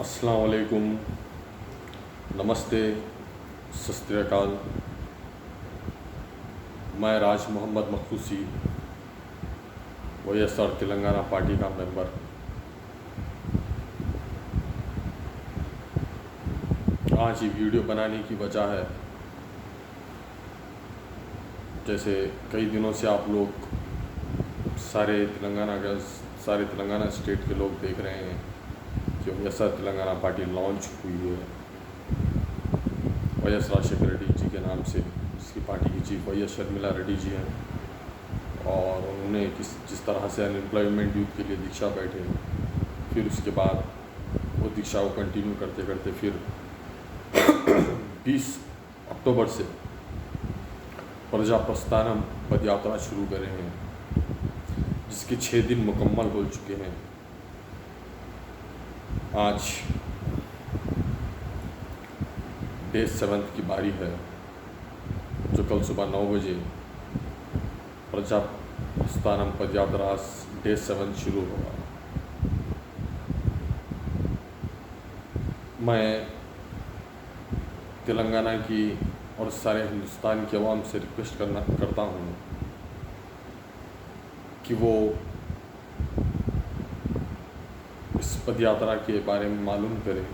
अस्सलाम वालेकुम, नमस्ते, सत श्री अकाल। मैं राज मोहम्मद मखसूसी, YSR तेलंगाना पार्टी का मेंबर। आज ये वीडियो बनाने की वजह है, जैसे कई दिनों से आप लोग सारे तेलंगाना स्टेट के लोग देख रहे हैं कि YSR तेलंगाना पार्टी लॉन्च हुई है YS राजशेखर रेड्डी जी के नाम से। इसकी पार्टी की चीफ YS शर्मिला रेड्डी जी हैं और उन्होंने जिस तरह से अनएम्प्लॉयमेंट यूथ के लिए दीक्षा बैठे, फिर उसके बाद वो दीक्षा को कंटिन्यू करते करते फिर 20 अक्टूबर से प्रजा प्रस्थानम पद यात्रा शुरू करे हैं, जिसके 6 दिन मुकम्मल हो चुके हैं। आज डे 7 की बारी है, जो कल सुबह 9 बजे प्रजा प्रस्थानम पद यात्रा डे 7 शुरू होगा। मैं तेलंगाना की और सारे हिंदुस्तान की आवाम से रिक्वेस्ट करता हूँ कि वो इस पद यात्रा के बारे में मालूम करें।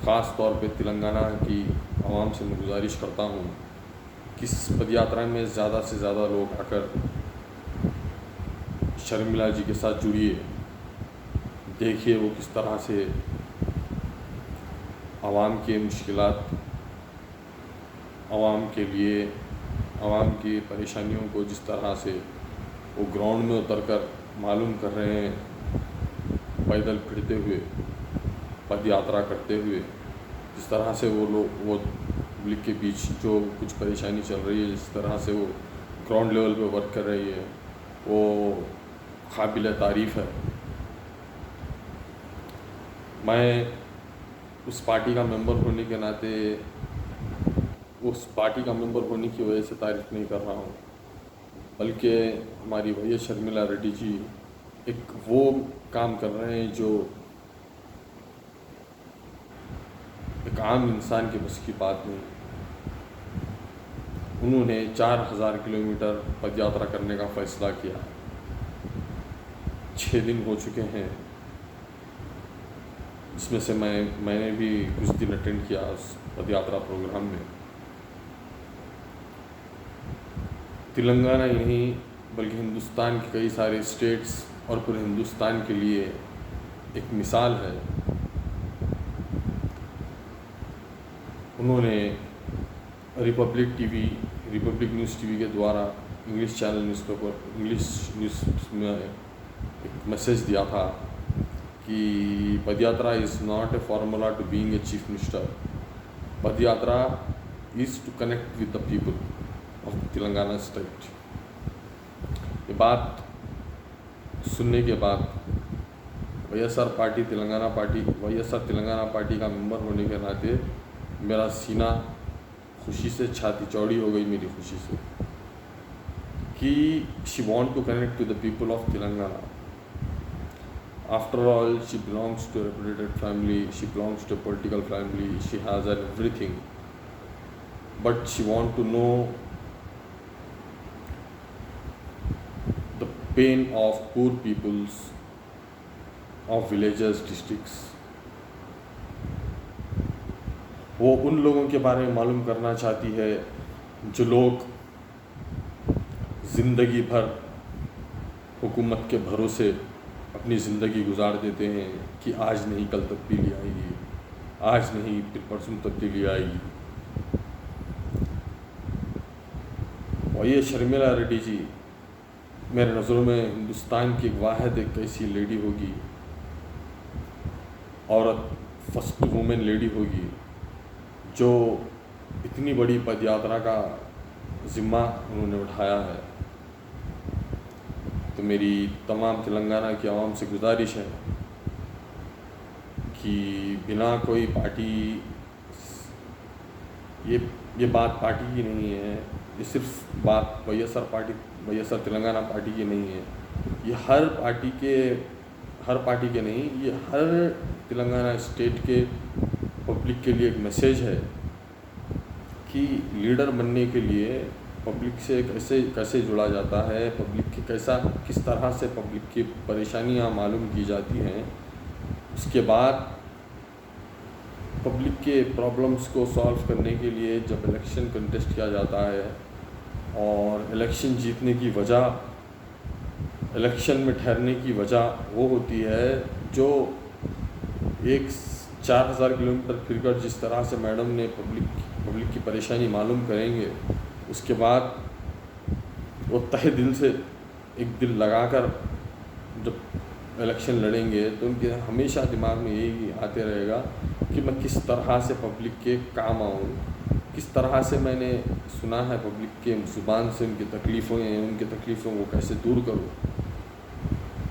ख़ास तौर पे तेलंगाना की आवाम से मैं गुजारिश करता हूँ कि इस पद यात्रा में ज़्यादा से ज़्यादा लोग आकर शर्मिला जी के साथ जुड़िए, देखिए वो किस तरह से आवाम के मुश्किलात, आवाम के लिए, आवाम की परेशानियों को जिस तरह से वो ग्राउंड में उतरकर मालूम कर रहे हैं, पैदल फिरते हुए, पद यात्रा करते हुए, जिस तरह से वो पब्लिक के बीच जो कुछ परेशानी चल रही है, जिस तरह से वो ग्राउंड लेवल पे वर्क कर रही है, वो काबिल तारीफ़ है। मैं उस पार्टी का मेंबर होने के नाते उस पार्टी का मेंबर होने की वजह से तारीफ़ नहीं कर रहा हूँ, बल्कि हमारी YS शर्मिला रेड्डी जी एक वो काम कर रहे हैं जो एक आम इंसान के बस की बात नहीं। उन्होंने 4000 किलोमीटर पद यात्रा करने का फ़ैसला किया। 6 दिन हो चुके हैं, जिसमें से मैंने भी कुछ दिन अटेंड किया उस पद यात्रा प्रोग्राम में। तेलंगाना ही नहीं बल्कि हिंदुस्तान के कई सारे स्टेट्स और पूरे हिंदुस्तान के लिए एक मिसाल है। उन्होंने रिपब्लिक न्यूज़ टीवी के द्वारा English channel newspaper English news में एक मैसेज दिया था कि padyatra is not a formula to being a chief minister. Padyatra is to connect with the people of Telangana state. ये बात सुनने के बाद YSR तेलंगाना पार्टी का मेंबर होने के नाते मेरा सीना खुशी से, छाती चौड़ी हो गई मेरी खुशी से कि she want to connect to the people of Telangana. After all she belongs to a reputed family, she belongs to a political family, she has everything, but she want to know the pain of poor peoples of villages, districts। वो उन लोगों के बारे में मालूम करना चाहती है जो लोग ज़िंदगी भर हुकूमत के भरोसे अपनी ज़िंदगी गुजार देते हैं कि आज नहीं कल तब्दीली आएगी, आज नहीं फिर परसों तब्दीली आएगी। YS शर्मिला रेड्डी जी मेरे नज़रों में हिंदुस्तान की वाहिद एक ऐसी लेडी होगी, औरत, फर्स्ट वुमेन लेडी होगी, जो इतनी बड़ी पदयात्रा का ज़िम्मा उन्होंने उठाया है। तो मेरी तमाम तेलंगाना की आवाम से गुजारिश है कि बिना कोई पार्टी, ये बात पार्टी की नहीं है, ये सिर्फ बात YSR तेलंगाना पार्टी की नहीं है, ये हर पार्टी के नहीं, ये हर तेलंगाना स्टेट के पब्लिक के लिए एक मैसेज है कि लीडर बनने के लिए पब्लिक से कैसे जुड़ा जाता है, पब्लिक की किस तरह से पब्लिक की परेशानियां मालूम की जाती हैं, उसके बाद पब्लिक के प्रॉब्लम्स को सॉल्व करने के लिए जब इलेक्शन कंटेस्ट किया जाता है और इलेक्शन जीतने की वजह, इलेक्शन में ठहरने की वजह वो होती है जो एक 4000 किलोमीटर फिरकर जिस तरह से मैडम ने पब्लिक की परेशानी मालूम करेंगे, उसके बाद वो तहे दिल से एक दिल लगाकर जब इलेक्शन लड़ेंगे तो उनके हमेशा दिमाग में यही आते रहेगा कि मैं किस तरह से पब्लिक के काम आऊँ, किस तरह से मैंने सुना है पब्लिक के ज़ुबान से उनकी तकलीफ़ों को कैसे दूर करूँ।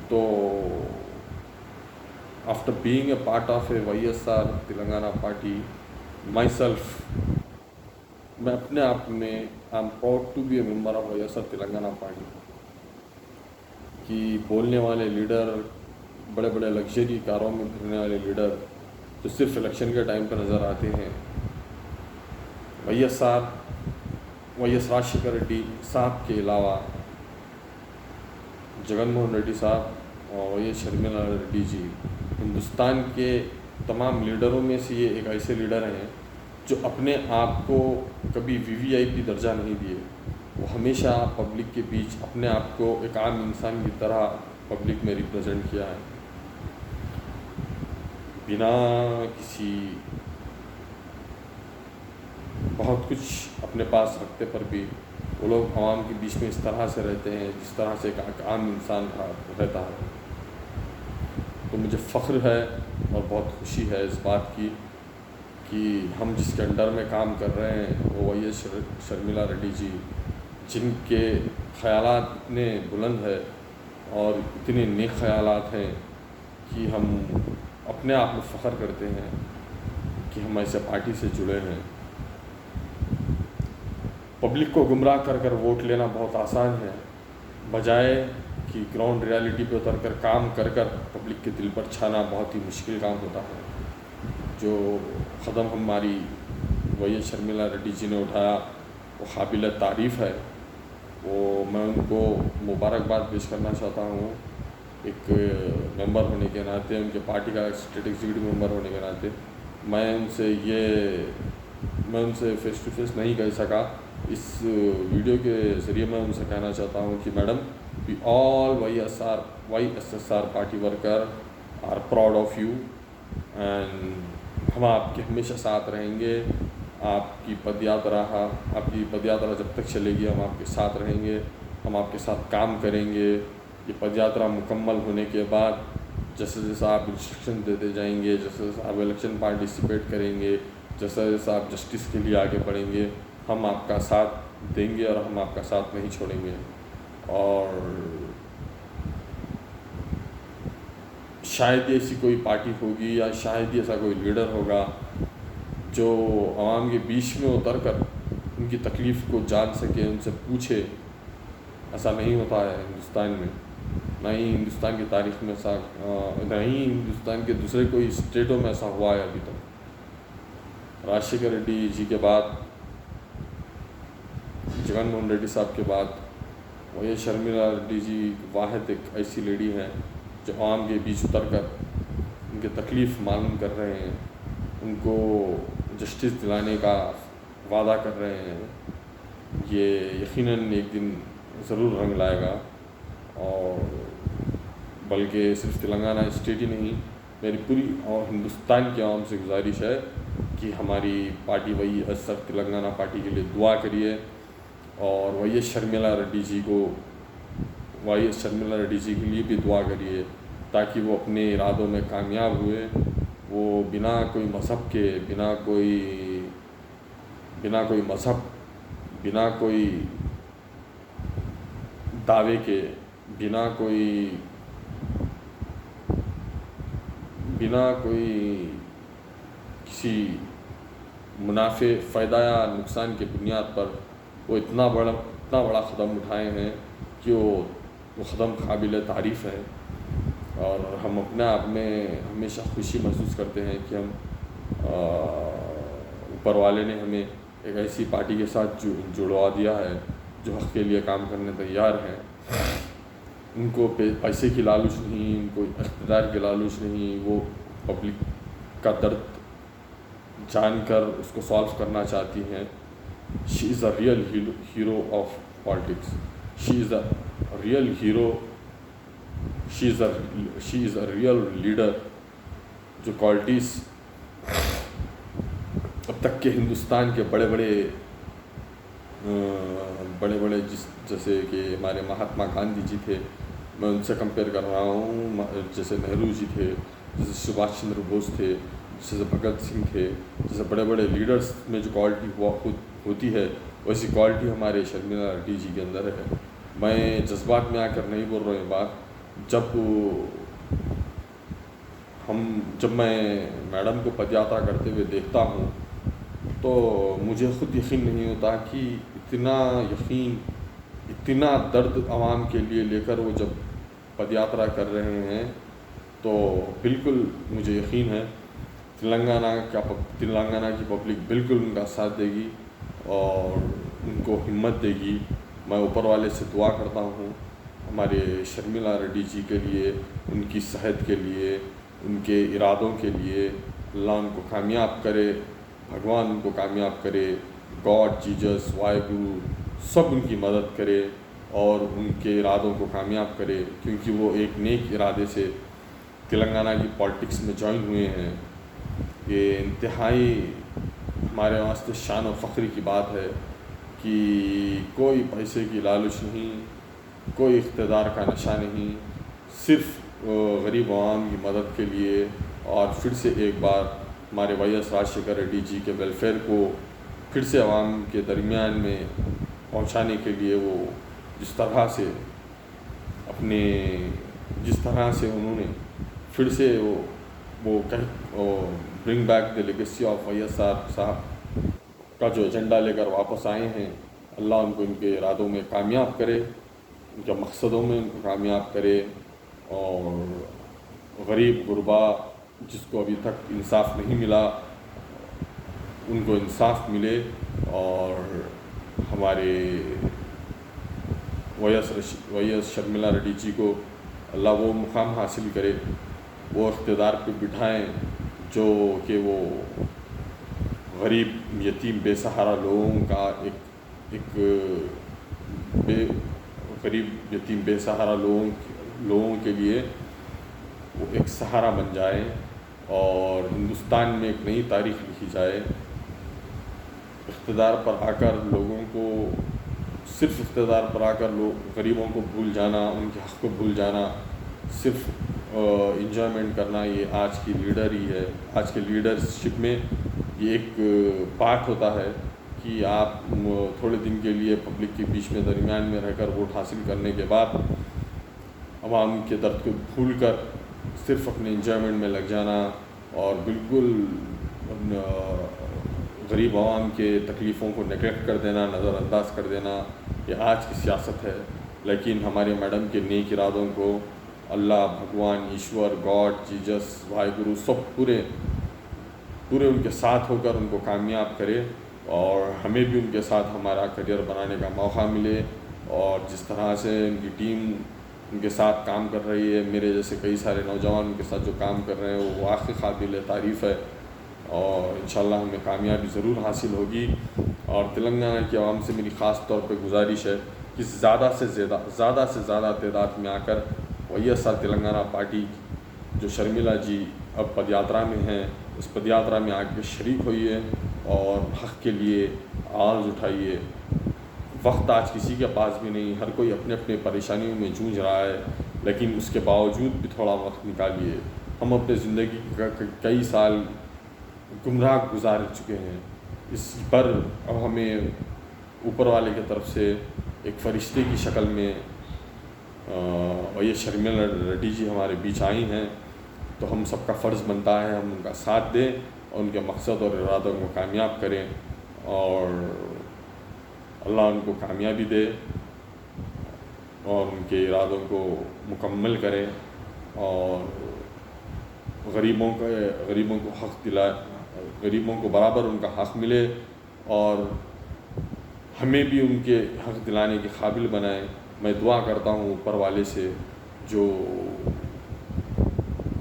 तो after being a part of a YSR Telangana party myself, मैं अपने आप में I am proud to be a member of YSR Telangana party. कि बोलने वाले लीडर, बड़े बड़े लग्जरी कारों में फिरने वाले लीडर जो सिर्फ इलेक्शन के टाइम पर नज़र आते हैं, YS राजशेखर रेड्डी साहब के अलावा जगनमोहन रेड्डी साहब और YS शर्मिला रेड्डी जी हिंदुस्तान के तमाम लीडरों में से ये एक ऐसे लीडर हैं जो अपने आप को कभी VVIP दर्जा नहीं दिए। वो हमेशा पब्लिक के बीच अपने आप को एक आम इंसान की तरह पब्लिक में रिप्रेजेंट किया है, बिना किसी बहुत कुछ अपने पास रखते पर भी वो लोग आवाम के बीच में इस तरह से रहते हैं जिस तरह से एक आम इंसान रहता है। तो मुझे फ़ख्र है और बहुत खुशी है इस बात की कि हम जिसके अंडर में काम कर रहे हैं वो YS शर्मिला रेड्डी जी, जिनके ख़यालात इतने बुलंद है और इतने नेक ख़यालात हैं कि हम अपने आप में फ़ख्र करते हैं कि हम ऐसे पार्टी से जुड़े हैं। पब्लिक को गुमराह कर वोट लेना बहुत आसान है, बजाय कि ग्राउंड रियलिटी पे उतर कर काम कर पब्लिक के दिल पर छाना बहुत ही मुश्किल काम होता है। जो कदम हमारी YS शर्मिला रेड्डी जी ने उठाया वो काबिल तारीफ़ है। वो मैं उनको मुबारकबाद पेश करना चाहता हूँ, एक मेंबर होने के नाते, उनके पार्टी का स्टेट एग्जीक्यूटिव मेंबर होने के नाते। मैं उनसे फेस टू फेस नहीं कह सका, इस वीडियो के ज़रिए मैं उनसे कहना चाहता हूँ कि madam, we all YSSR party worker are proud of you and हम आपके हमेशा साथ रहेंगे। आपकी पदयात्रा जब तक चलेगी हम आपके साथ रहेंगे, हम आपके साथ काम करेंगे। ये पदयात्रा मुकम्मल होने के बाद जैसे जैसे आप इंस्ट्रक्शन देते जाएंगे, जैसे जैसे आप इलेक्शन पार्टिसिपेट करेंगे, जैसे जैसे आप जस्टिस के लिए आगे बढ़ेंगे, हम आपका साथ देंगे और हम आपका साथ नहीं छोड़ेंगे। और शायद ऐसी कोई पार्टी होगी या शायद ऐसा कोई लीडर होगा जो आवाम के बीच में उतर कर उनकी तकलीफ़ को जान सके, उनसे पूछे। ऐसा नहीं होता है हिंदुस्तान में, ना ही हिंदुस्तान की तारीख़ में ऐसा, ना ही हिंदुस्तान के दूसरे कोई स्टेटों में ऐसा हुआ है अभी तक। राजशेखर रेड्डी जी के बाद, जगनमोहन रेड्डी साहब के बाद YS शर्मिला रेड्डी जी वाहिद एक ऐसी लेडी हैं जो आवाम के बीच उतर कर उनकी तकलीफ़ मालूम कर रहे हैं, उनको जस्टिस दिलाने का वादा कर रहे हैं। ये यकीनन एक दिन ज़रूर रंग लाएगा। और बल्कि सिर्फ तेलंगाना स्टेट ही नहीं, मेरी पूरी और हिंदुस्तान की आवाम से गुजारिश है कि हमारी पार्टी YSR तेलंगाना पार्टी के लिए दुआ करिए और YS शर्मिला रेड्डी जी के लिए भी दुआ करिए ताकि वो अपने इरादों में कामयाब हुए। वो बिना कोई मज़हब के, बिना कोई मज़हब, बिना कोई दावे के, बिना कोई किसी मुनाफे फ़ायदा या नुकसान के बुनियाद पर वो इतना बड़ा क़दम उठाए हैं कि वो क़दम काबिल तारीफ़ है। और हम अपने आप में हमेशा खुशी महसूस करते हैं कि हम ऊपर वाले ने हमें एक ऐसी पार्टी के साथ जुड़वा दिया है जो हक़ के लिए काम करने तैयार हैं। उनको पैसे की लालच नहीं, उनको इक़्तिदार की लालच नहीं, वो पब्लिक का दर्द जानकर उसको सॉल्व करना चाहती हैं। She is a real hero of politics. She is a real hero. She is a real leader. जो क्वालिटीज़ अब तक के हिंदुस्तान के बड़े बड़े जैसे कि हमारे महात्मा गांधी जी थे, मैं उनसे कंपेयर कर रहा हूँ। जैसे नेहरू जी थे, जैसे सुभाष चंद्र बोस थे, जैसे भगत सिंह थे, जैसे बड़े बड़े लीडर्स में जो क्वालिटी होती है वैसी क्वालिटी हमारे शर्मिला रेड्डी जी के अंदर है। मैं जज्बात में आकर नहीं बोल रहा हूँ बात। जब मैं मैडम को पदयात्रा करते हुए देखता हूँ तो मुझे ख़ुद यकीन नहीं होता कि इतना दर्द आवाम के लिए लेकर वो जब पदयात्रा कर रहे हैं, तो बिल्कुल मुझे यकीन है तेलंगाना की पब्लिक बिल्कुल उनका साथ देगी और उनको हिम्मत देगी। मैं ऊपर वाले से दुआ करता हूँ हमारे शर्मिला रेड्डी जी के लिए, उनकी सेहत के लिए, उनके इरादों के लिए। अल्लाह उनको कामयाब करे, भगवान उनको कामयाब करे, गॉड, जीसस, वाहिगुरु सब उनकी मदद करे और उनके इरादों को कामयाब करे, क्योंकि वो एक नेक इरादे से तेलंगाना की पॉलिटिक्स में ज्वाइन हुए हैं। ये इंतहाई हमारे वास्ते शान और फ़ख्र की बात है कि कोई पैसे की लालच नहीं, कोई इक़्तिदार का नशा नहीं, सिर्फ़ गरीब आवाम की मदद के लिए। और फिर से एक बार हमारे वाई.एस. राजशेखर रेड्डी जी के वेलफेयर को फिर से आवाम के दरमियान में पहुंचाने के लिए वो जिस तरह से उन्होंने फिर से वो bring back the legacy of Y S. साहब का जो एजेंडा लेकर वापस आए हैं, अल्लाह उनको उनके इरादों में कामयाब करे, उनके मकसदों में उनको कामयाब करे और गरीब गुरबा जिसको अभी तक इंसाफ नहीं मिला उनको इंसाफ मिले और हमारे वाई.एस. शर्मिला रेड्डी जी को अल्लाह वो मुकाम हासिल करे, वो इक़्तिदार पे बिठाएं जो कि वो गरीब यतीम बेसहारा लोगों का गरीब यतीम बेसहारा लोगों के लिए वो एक सहारा बन जाए और हिंदुस्तान में एक नई तारीख़ लिखी जाए। इक़्तिदार पर आकर गरीबों को भूल जाना, उनके हक़ को भूल जाना, सिर्फ इंजॉयमेंट करना, ये आज की लीडर ही है। आज के लीडरशिप में ये एक पार्ट होता है कि आप थोड़े दिन के लिए पब्लिक के बीच में दरमियान में रहकर वोट हासिल करने के बाद आवाम के दर्द को भूल कर सिर्फ अपने इंजॉयमेंट में लग जाना और बिल्कुल गरीब आवाम के तकलीफ़ों को नेगलेक्ट कर देना, नज़रअंदाज कर देना, ये आज की सियासत है। लेकिन हमारे मैडम के नेक इरादों को अल्लाह, भगवान, ईश्वर, गॉड, जीसस, वाहिगुरु सब पूरे उनके साथ होकर उनको कामयाब करे और हमें भी उनके साथ हमारा करियर बनाने का मौका मिले। और जिस तरह से उनकी टीम उनके साथ काम कर रही है, मेरे जैसे कई सारे नौजवान उनके साथ जो काम कर रहे हैं, वो वाक़ई काबिल तारीफ़ है और इंशाल्लाह हमें कामयाबी ज़रूर हासिल होगी। और तेलंगाना की आवाम से मेरी ख़ास तौर पे गुजारिश है कि ज़्यादा से ज़्यादा तादाद में आकर वाई.एस. तेलंगाना पार्टी जो शर्मिला जी अब पदयात्रा में हैं, उस पदयात्रा में आके शरीक होइए और हक़ के लिए आवाज़ उठाइए। वक्त आज किसी के पास भी नहीं, हर कोई अपने अपने परेशानियों में जूझ रहा है, लेकिन उसके बावजूद भी थोड़ा वक्त निकालिए। हम अपने ज़िंदगी का कई साल गुमराह गुजार चुके हैं, इस पर अब हमें ऊपर वाले की तरफ से एक फ़रिश्ते की शक्ल में ये शर्मिला रेड्डी जी हमारे बीच आई हैं, तो हम सबका फ़र्ज़ बनता है हम उनका साथ दें और उनके मकसद और इरादों को कामयाब करें और अल्लाह उनको कामयाबी दे और उनके इरादों को मुकम्मल करें। और गरीबों को हक़ दिलाए, गरीबों को बराबर उनका हक़ मिले और हमें भी उनके हक़ दिलाने के काबिल बनाए। मैं दुआ करता हूँ ऊपर वाले से, जो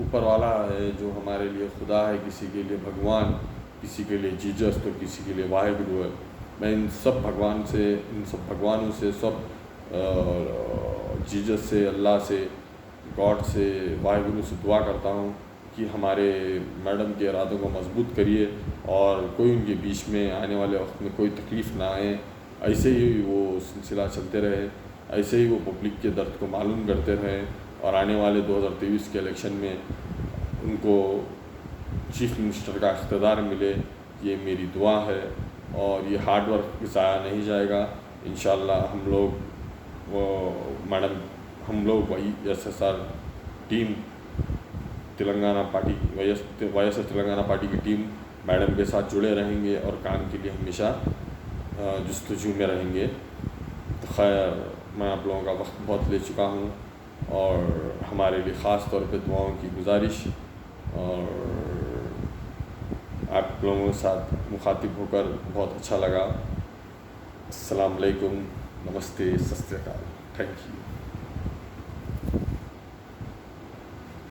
ऊपर वाला है, जो हमारे लिए खुदा है, किसी के लिए भगवान, किसी के लिए जीसस तो किसी के लिए वाहिगुरु है। मैं इन सब भगवानों से, सब जीसस से, अल्लाह से, गॉड से, वाहिगुरु से दुआ करता हूँ कि हमारे मैडम के इरादों को मजबूत करिए और कोई उनके बीच में आने वाले वक्त में कोई तकलीफ़ ना आए। ऐसे ही वो सिलसिला चलते रहे, ऐसे ही वो पब्लिक के दर्द को मालूम करते रहें और आने वाले 2023 के इलेक्शन में उनको चीफ मिनिस्टर का इख्तियार मिले। ये मेरी दुआ है और ये हार्ड वर्क ज़ाया नहीं जाएगा। इंशाअल्लाह हम लोग YSSR team Telangana party, YSR Telangana party की टीम मैडम के साथ जुड़े रहेंगे और काम के लिए हमेशा जुस्तजू में रहेंगे। तो खैर, मैं आप लोगों का वक्त बहुत ले चुका हूँ और हमारे लिए ख़ास तौर पे दुआओं की गुजारिश, और आप लोगों के साथ मुखातिब होकर बहुत अच्छा लगा। अस्सलाम वालेकुम, नमस्ते, सत श्री अकाल, थैंक यू।